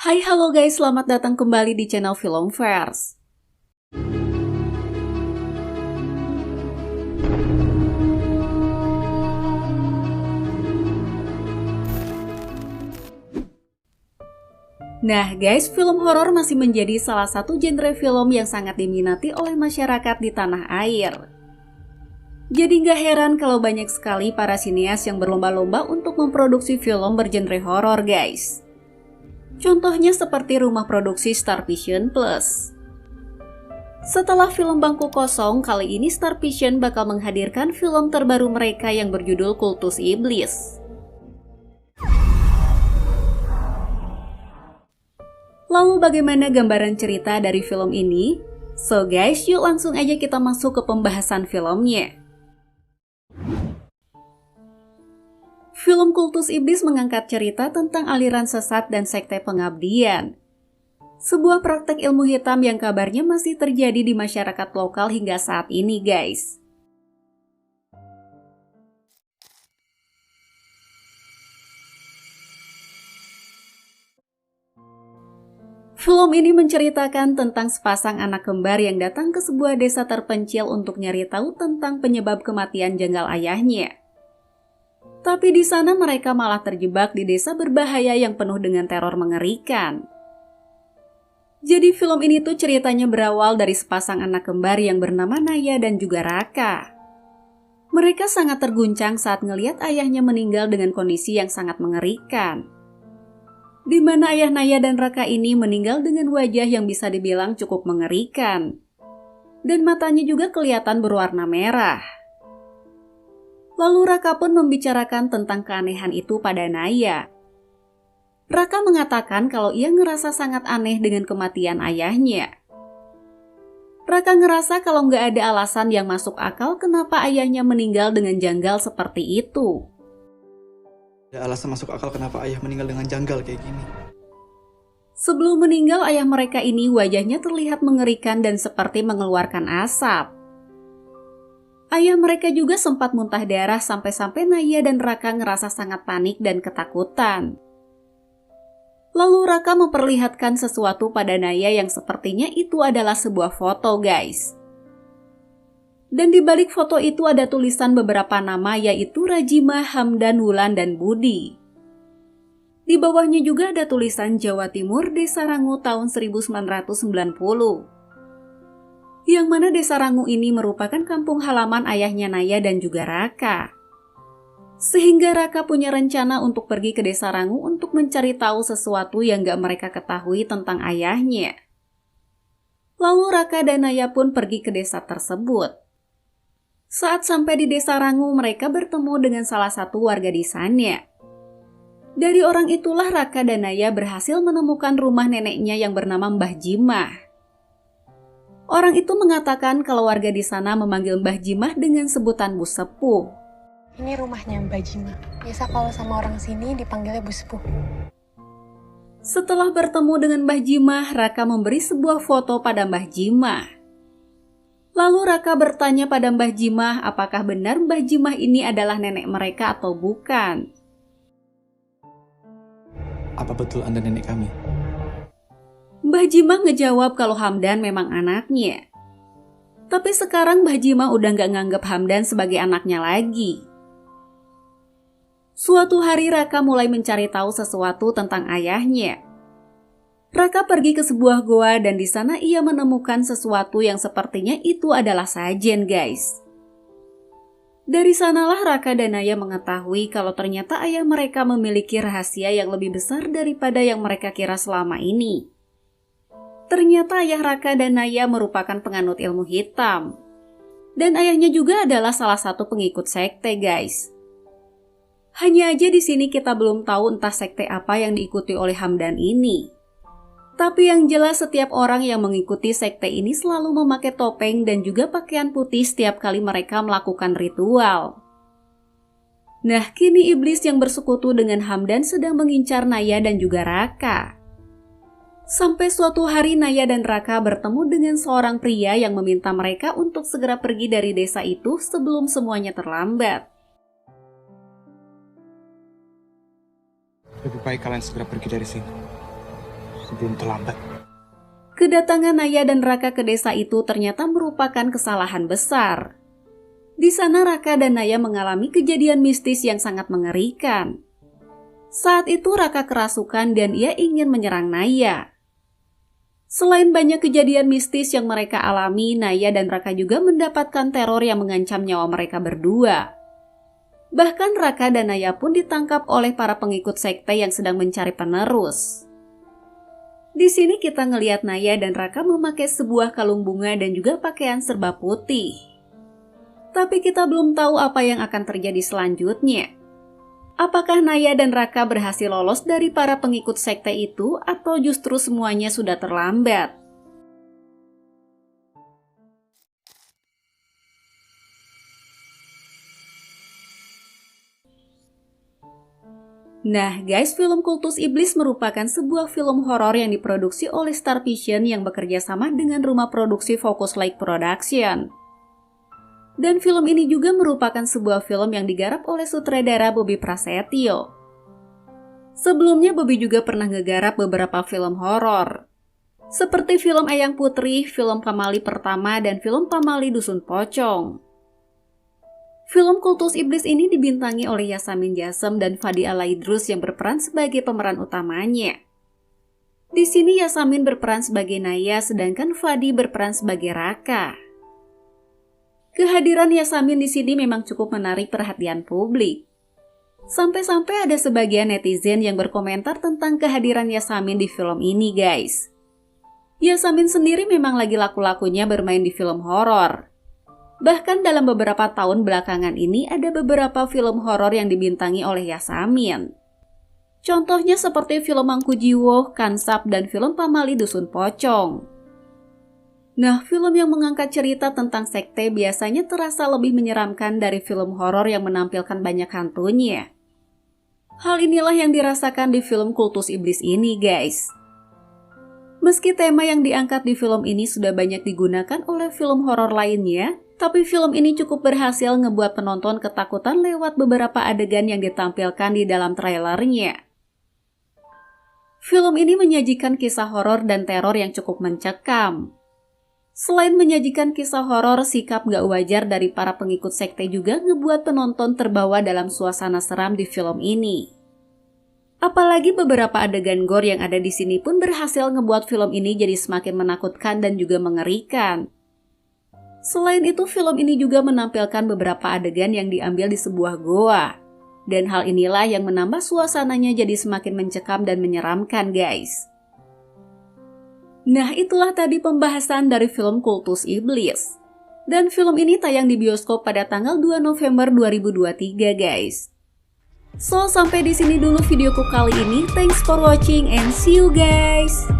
Hai halo guys, selamat datang kembali di channel Filmverse. Nah guys, film horor masih menjadi salah satu genre film yang sangat diminati oleh masyarakat di tanah air. Jadi nggak heran kalau banyak sekali para sineas yang berlomba-lomba untuk memproduksi film bergenre horor guys. Contohnya seperti rumah produksi Star Vision Plus. Setelah film Bangku Kosong, kali ini Star Vision bakal menghadirkan film terbaru mereka yang berjudul Kultus Iblis. Lalu bagaimana gambaran cerita dari film ini? So guys, yuk langsung aja kita masuk ke pembahasan filmnya. Film Kultus Iblis mengangkat cerita tentang aliran sesat dan sekte pengabdian. Sebuah praktek ilmu hitam yang kabarnya masih terjadi di masyarakat lokal hingga saat ini guys. Film ini menceritakan tentang sepasang anak kembar yang datang ke sebuah desa terpencil untuk nyari tahu tentang penyebab kematian jenggal ayahnya. Tapi di sana mereka malah terjebak di desa berbahaya yang penuh dengan teror mengerikan. Jadi film ini tuh ceritanya berawal dari sepasang anak kembar yang bernama Naya dan juga Raka. Mereka sangat terguncang saat ngelihat ayahnya meninggal dengan kondisi yang sangat mengerikan. Di mana ayah Naya dan Raka ini meninggal dengan wajah yang bisa dibilang cukup mengerikan. Dan matanya juga kelihatan berwarna merah. Lalu Raka pun membicarakan tentang keanehan itu pada Naya. Raka mengatakan kalau ia ngerasa sangat aneh dengan kematian ayahnya. Raka ngerasa kalau nggak ada alasan yang masuk akal kenapa ayahnya meninggal dengan janggal seperti itu. Ada alasan masuk akal kenapa ayah meninggal dengan janggal kayak gini. Sebelum meninggal, ayah mereka ini wajahnya terlihat mengerikan dan seperti mengeluarkan asap. Ayah mereka juga sempat muntah darah sampai-sampai Naya dan Raka ngerasa sangat panik dan ketakutan. Lalu Raka memperlihatkan sesuatu pada Naya yang sepertinya itu adalah sebuah foto guys. Dan di balik foto itu ada tulisan beberapa nama yaitu Rajimah, Hamdan, Wulan, dan Budi. Di bawahnya juga ada tulisan Jawa Timur, Desa Rangu tahun 1990. Yang mana Desa Rangu ini merupakan kampung halaman ayahnya Naya dan juga Raka. Sehingga Raka punya rencana untuk pergi ke Desa Rangu untuk mencari tahu sesuatu yang gak mereka ketahui tentang ayahnya. Lalu Raka dan Naya pun pergi ke desa tersebut. Saat sampai di Desa Rangu, mereka bertemu dengan salah satu warga di sana. Dari orang itulah Raka dan Naya berhasil menemukan rumah neneknya yang bernama Mbah Jimah. Orang itu mengatakan kalau warga di sana memanggil Mbah Jimah dengan sebutan Bu Sepuh. Ini rumahnya Mbah Jimah. Biasa kalau sama orang sini dipanggilnya Bu Sepuh. Setelah bertemu dengan Mbah Jimah, Raka memberi sebuah foto pada Mbah Jimah. Lalu Raka bertanya pada Mbah Jimah apakah benar Mbah Jimah ini adalah nenek mereka atau bukan. Apa betul Anda nenek kami? Mbah Jimah ngejawab kalau Hamdan memang anaknya. Tapi sekarang Mbah Jimah udah gak nganggep Hamdan sebagai anaknya lagi. Suatu hari Raka mulai mencari tahu sesuatu tentang ayahnya. Raka pergi ke sebuah goa dan di sana ia menemukan sesuatu yang sepertinya itu adalah sajen guys. Dari sanalah Raka dan Naya mengetahui kalau ternyata ayah mereka memiliki rahasia yang lebih besar daripada yang mereka kira selama ini. Ternyata ayah Raka dan Naya merupakan penganut ilmu hitam. Dan ayahnya juga adalah salah satu pengikut sekte guys. Hanya aja di sini kita belum tahu entah sekte apa yang diikuti oleh Hamdan ini. Tapi yang jelas setiap orang yang mengikuti sekte ini selalu memakai topeng dan juga pakaian putih setiap kali mereka melakukan ritual. Nah, kini iblis yang bersekutu dengan Hamdan sedang mengincar Naya dan juga Raka. Sampai suatu hari Naya dan Raka bertemu dengan seorang pria yang meminta mereka untuk segera pergi dari desa itu sebelum semuanya terlambat. Lebih baik kalian segera pergi dari sini. sebelum terlambat. Kedatangan Naya dan Raka ke desa itu ternyata merupakan kesalahan besar. Di sana Raka dan Naya mengalami kejadian mistis yang sangat mengerikan. Saat itu Raka kerasukan dan ia ingin menyerang Naya. Selain banyak kejadian mistis yang mereka alami, Naya dan Raka juga mendapatkan teror yang mengancam nyawa mereka berdua. Bahkan Raka dan Naya pun ditangkap oleh para pengikut sekte yang sedang mencari penerus. Di sini kita ngelihat Naya dan Raka memakai sebuah kalung bunga dan juga pakaian serba putih. Tapi kita belum tahu apa yang akan terjadi selanjutnya. Apakah Naya dan Raka berhasil lolos dari para pengikut sekte itu atau justru semuanya sudah terlambat? Nah guys, film Kultus Iblis merupakan sebuah film horor yang diproduksi oleh Star Vision yang bekerja sama dengan rumah produksi Focus Light Production. Dan film ini juga merupakan sebuah film yang digarap oleh sutradara Bobby Prasetyo. Sebelumnya Bobby juga pernah ngegarap beberapa film horor, seperti film Eyang Putri, film Pamali Pertama, dan film Pamali Dusun Pocong. Film Kultus Iblis ini dibintangi oleh Yasamin Jasem dan Fadi Alaidrus yang berperan sebagai pemeran utamanya. Di sini Yasamin berperan sebagai Naya, sedangkan Fadi berperan sebagai Raka. Kehadiran Yasamin di sini memang cukup menarik perhatian publik. Sampai-sampai ada sebagian netizen yang berkomentar tentang kehadiran Yasamin di film ini, guys. Yasamin sendiri memang lagi laku-lakunya bermain di film horor. Bahkan dalam beberapa tahun belakangan ini ada beberapa film horor yang dibintangi oleh Yasamin. Contohnya seperti film Mangku Jiwo, Kansap, dan film Pamali Dusun Pocong. Nah, film yang mengangkat cerita tentang sekte biasanya terasa lebih menyeramkan dari film horor yang menampilkan banyak hantunya. Hal inilah yang dirasakan di film Kultus Iblis ini, guys. Meski tema yang diangkat di film ini sudah banyak digunakan oleh film horor lainnya, tapi film ini cukup berhasil ngebuat penonton ketakutan lewat beberapa adegan yang ditampilkan di dalam trailernya. Film ini menyajikan kisah horor dan teror yang cukup mencekam. Selain menyajikan kisah horor, sikap gak wajar dari para pengikut sekte juga ngebuat penonton terbawa dalam suasana seram di film ini. Apalagi beberapa adegan gore yang ada di sini pun berhasil ngebuat film ini jadi semakin menakutkan dan juga mengerikan. Selain itu, film ini juga menampilkan beberapa adegan yang diambil di sebuah goa. Dan hal inilah yang menambah suasananya jadi semakin mencekam dan menyeramkan, guys. Nah, itulah tadi pembahasan dari film Kultus Iblis. Dan film ini tayang di bioskop pada tanggal 2 November 2023, guys. So, sampai di sini dulu videoku kali ini. Thanks for watching and see you, guys!